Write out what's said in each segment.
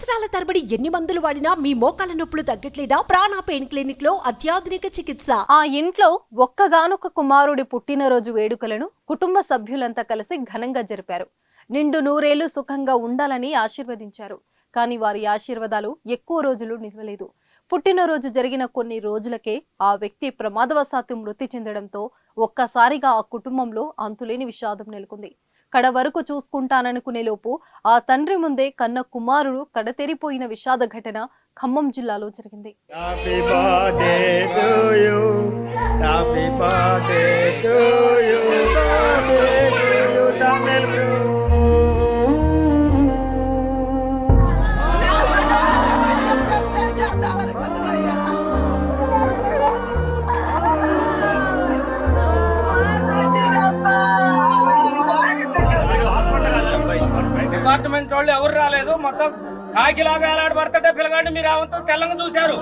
సంవత్సరాల తరబడి ఎన్ని మందులు వాడినా మీ మోకాల నొప్పులు తగ్గట్లేదా? ప్రాణ పెయిన్ క్లినిక్ లో అత్యాధునిక చికిత్స. ఆ ఇంట్లో ఒక్కగానొక్క కుమారుడి పుట్టినరోజు వేడుకలను కుటుంబ సభ్యులంతా కలిసి ఘనంగా జరిపారు. నిండు నూరేళ్లు సుఖంగా ఉండాలని ఆశీర్వదించారు. కానీ వారి ఆశీర్వాదాలు ఎక్కువ రోజులు నిలవలేదు. పుట్టినరోజు జరిగిన కొన్ని రోజులకే ఆ వ్యక్తి ప్రమాదవశాత్తు మృతి చెందడంతో ఒక్కసారిగా ఆ కుటుంబంలో అంతులేని విషాదం నెలకొంది. కడ వరకు చూసుకుంటాననుకునే లోపు ఆ తండ్రి ముందే కన్న కుమారుడు కడతెరిపోయిన విషాద ఘటన ఖమ్మం జిల్లాలో జరిగింది. డిపార్ట్మెంట్ వాళ్ళు ఎవరు రాలేదు. మొత్తం కాకిలాగా ఎలాడబడతాడే పిల్లగాడిని మీరు అవంతా తెల్లంగా చూశారు.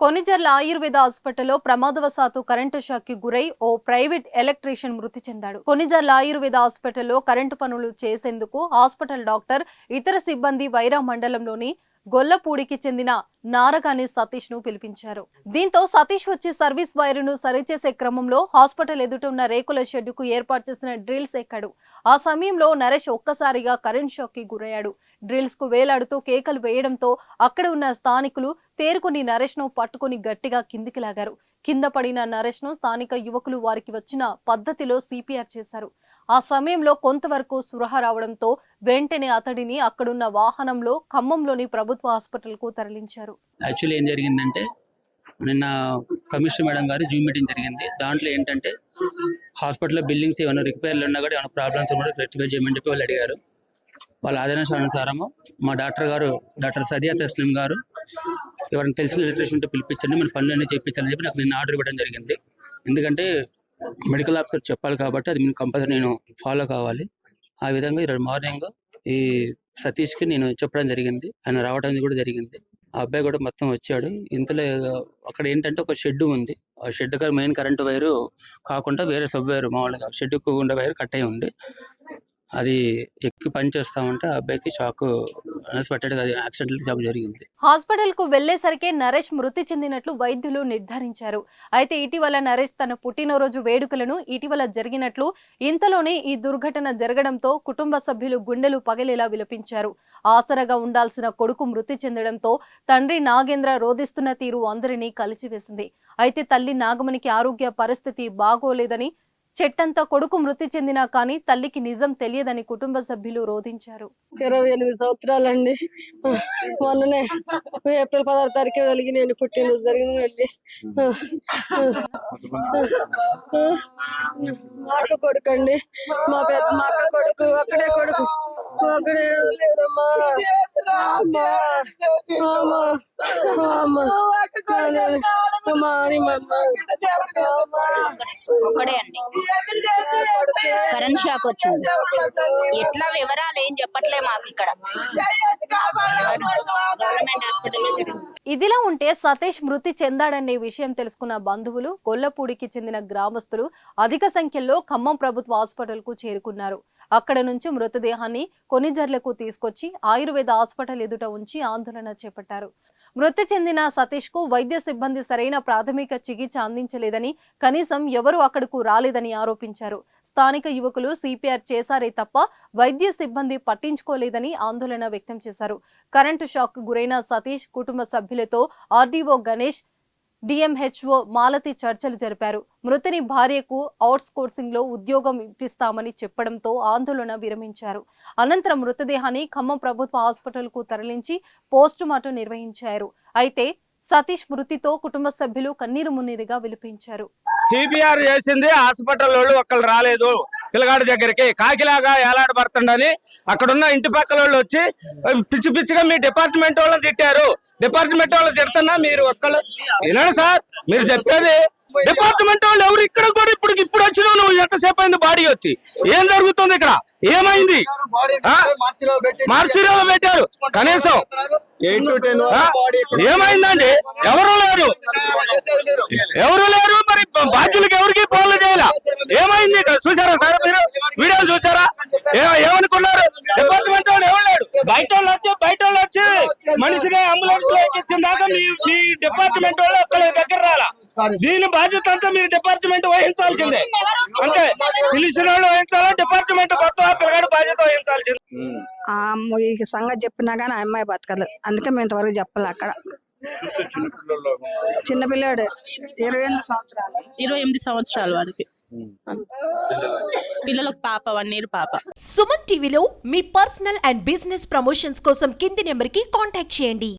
కొనిజర్ల ఆయుర్వేద హాస్పిటల్లో ప్రమాదవశాత్తు కరెంటు షాక్ కి గురై ఓ ప్రైవేట్ ఎలక్ట్రీషియన్ మృతి చెందాడు. కొనిజర్ల ఆయుర్వేద హాస్పిటల్లో కరెంటు పనులు చేసేందుకు హాస్పిటల్ డాక్టర్, ఇతర సిబ్బంది వైరా మండలంలోని గొల్లపూడికి చెందిన నారగాని సతీష్ ను పిలిపించారు. దీంతో సతీష్ వచ్చి సర్వీస్ వైరును సరిచేసే క్రమంలో హాస్పిటల్ ఎదుట ఉన్న రేకుల షెడ్డుకు ఏర్పాటు చేసిన డ్రిల్స్ ఎక్కాడు. ఆ సమయంలో నరేష్ ఒక్కసారిగా కరెంట్ షాక్ కి గురయ్యాడు. డ్రిల్స్ కు వేలాడుతూ కేకలు వేయడంతో అక్కడ ఉన్న స్థానికులు తేరుకుని నరేష్ ను పట్టుకుని గట్టిగా కిందికి లాగారు. కింద పడిన నరేష్ ను స్థానిక యువకులు వారికి వచ్చిన పద్ధతిలో సిపిఆర్ చేశారు. ఆ సమయంలో కొంతవరకు స్పృహ రావడంతో వెంటనే అతడిని అక్కడున్న వాహనంలో ఖమ్మంలోని ప్రభుత్వ హాస్పిటల్ కు తరలించారు. యాక్చువల్లీ ఏం జరిగిందంటే, నిన్న కమిషనర్ మేడం గారు జూమ్ మీటింగ్ జరిగింది. దాంట్లో ఏంటంటే హాస్పిటల్లో బిల్డింగ్స్ ఏమైనా రిపేర్లు ఉన్నా కూడా ఏమైనా ప్రాబ్లమ్స్ కూడా రెక్టిఫై చేయమని చెప్పి వాళ్ళు అడిగారు. వాళ్ళ ఆదేశానుసారము మా డాక్టర్ సదియా తస్లీం గారు ఎవరైనా తెలిసిన ఎలక్ట్రీషియన్ ఉంటే పిలిపించండి, మన పనులన్నీ చేయించాలని చెప్పి నాకు నిన్న ఆర్డర్ ఇవ్వడం జరిగింది. ఎందుకంటే మెడికల్ ఆఫీసర్ చెప్పాలి కాబట్టి అది కంపల్సరీ నేను ఫాలో కావాలి. ఆ విధంగా ఈరోజు మార్నింగ్ ఈ సతీష్కి నేను చెప్పడం జరిగింది. ఆయన రావడం కూడా జరిగింది. ఆ అబ్బాయి కూడా మొత్తం వచ్చాడు. ఇంతలో అక్కడ ఏంటంటే ఒక షెడ్ ఉంది. ఆ షెడ్ మెయిన్ కరెంటు వైరు కాకుండా వేరే సబ్ వైరు మామూలుగా షెడ్కు ఉండే వైరు కట్ అయి ఉంది. అది ఎక్కి పని చేస్తా ఉంటే ఆ అబ్బాయికి షాక్ పట్టాడు. యాక్సిడెంటల్ షాక్ జరిగింది. హాస్పిటల్ కు వెళ్లేసరికే నరేష్ మృతి చెందినట్లు వైద్యులు నిర్ధారించారు. అయితే ఇటీవల నరేష్ తన పుట్టినరోజు వేడుకలను ఇటీవల జరిగినట్లు, ఇంతలోనే ఈ దుర్ఘటన జరగడంతో కుటుంబ సభ్యులు గుండెలు పగిలేలా విలపించారు. ఆసరగా ఉండాల్సిన కొడుకు మృతి చెందడంతో తండ్రి నాగేంద్ర రోధిస్తున్న తీరు అందరినీ కలిచివేసింది. అయితే తల్లి నాగమణికి ఆరోగ్య పరిస్థితి బాగోలేదని, చెట్టంతా కొడుకు మృతి చెందినా కానీ తల్లికి నిజం తెలియదని కుటుంబ సభ్యులు రోధించారు. 28 సంవత్సరాలండి. మొన్ననే ఏప్రిల్ 16 తారీఖు కలిగి నేను పుట్టినరోజు జరిగిందండి. మా అక్క కొడుకు అండి, మా అక్క కొడుకు, అక్కడే కొడుకు, అక్కడే లేదమ్మా. ఒక్కడే అండి, కరెంట్ షాక్ వచ్చింది. ఎట్లా వివరాలు ఏం చెప్పట్లే మాకు ఇక్కడ గవర్నమెంట్ హాస్పిటల్లో జరిగింది. ఇదిలా ఉంటే సతీష్ మృతి చెందాడనే విషయం తెలుసుకున్న బంధువులు, గొల్లపూడికి చెందిన గ్రామస్తులు అధిక సంఖ్యలో ఖమ్మం ప్రభుత్వ హాస్పిటల్ కు చేరుకున్నారు. అక్కడ నుంచి మృతదేహాన్ని కొనిజర్లకు తీసుకొచ్చి ఆయుర్వేద హాస్పిటల్ ఎదుట ఉంచి ఆందోళన చేపట్టారు. మృతి చెందిన సతీష్ కు వైద్య సిబ్బంది సరైన ప్రాథమిక చికిత్స అందించలేదని, కనీసం ఎవరూ అక్కడకు రాలేదని ఆరోపించారు. స్థానిక యువకులు సిపిఆర్ చేశారే తప్ప వైద్య సిబ్బంది పట్టించుకోలేదని ఆందోళన వ్యక్తం చేశారు. కరెంటు షాక్ గురైన సతీష్ కుటుంబ సభ్యులతో ఆర్డీఓ గణేష్, డిఎంహెచ్ఓ మాలతి చర్చలు జరిపారు. మృతుని భార్యకు అవుట్సోర్సింగ్ లో ఉద్యోగం ఇప్పిస్తామని చెప్పడంతో ఆందోళన విరమించారు. అనంతరం మృతదేహాన్ని ఖమ్మం ప్రభుత్వ హాస్పిటల్ కు తరలించి పోస్టుమార్టం నిర్వహించారు. అయితే సతీష్ మృతితో కుటుంబ సభ్యులు కన్నీరు మున్నీరుగా విలపించారు. సిపిఆర్ చేసింది హాస్పిటల్ వాళ్ళు ఒక్కళ్ళు రాలేదు. పిల్లగాడి దగ్గరికి కాకిలాగా ఏలాడబడుతుండని అక్కడున్న ఇంటి పక్కల వాళ్ళు వచ్చి పిచ్చి పిచ్చిగా మీ డిపార్ట్మెంట్ వాళ్ళని తిట్టారు. డిపార్ట్మెంట్ వాళ్ళు తిడుతున్నా మీరు ఒక్కళ్ళు వినండి సార్, మీరు చెప్పేది డిపార్ట్మెంట్ వాళ్ళు ఎవరు ఇక్కడ కూడా ఇప్పుడు వచ్చినావు నువ్వు, ఎంతసేపు అయింది బాడీ వచ్చి? ఏం జరుగుతుంది ఇక్కడ? ఏమైంది? మార్చిలో పెట్టారు కనీసం. ఏమైందండి? ఎవరు లేరు. మరి బాధ్యులకు ఎవరికి ఫోన్లు చేయాల? ఏమైంది ఇక్కడ? చూసారా సార్ మీరు వీడియోలు చూసారా? ఏమనుకున్నారు? డిపార్ట్మెంట్ వాడు ఎవరు లేడు. బయట వాళ్ళు వచ్చి మనిషిని అంబులెన్స్ లో ఎక్కించిన దాకా మీ డిపార్ట్మెంట్ వాళ్ళు ఒక్కళ్ళ దగ్గర రాలా. దీని బాధ్యత అంతా మీరు డిపార్ట్మెంట్ వహించాల్సిందే. అంతే, పిలిచిన వాళ్ళు వహించాలా, డిపార్ట్మెంట్ మొత్తం ఆ పిల్లగాడు బాధ్యత వహించాల్సిందే. ఈ సంగతి చెప్పినా కానీ ఆ అమ్మాయి బతకలేదు, అందుకే మేము ఇంతవరకు చెప్పాలి. అక్కడ చిన్నపిల్లాడు 28 సంవత్సరాలు. 28 సంవత్సరాల వరకు పిల్లలకు పాప 1 year పాప. సుమన్ టీవీలో మీ పర్సనల్ అండ్ బిజినెస్ ప్రమోషన్స్ కోసం కింది నెంబర్ కి కాంటాక్ట్ చేయండి.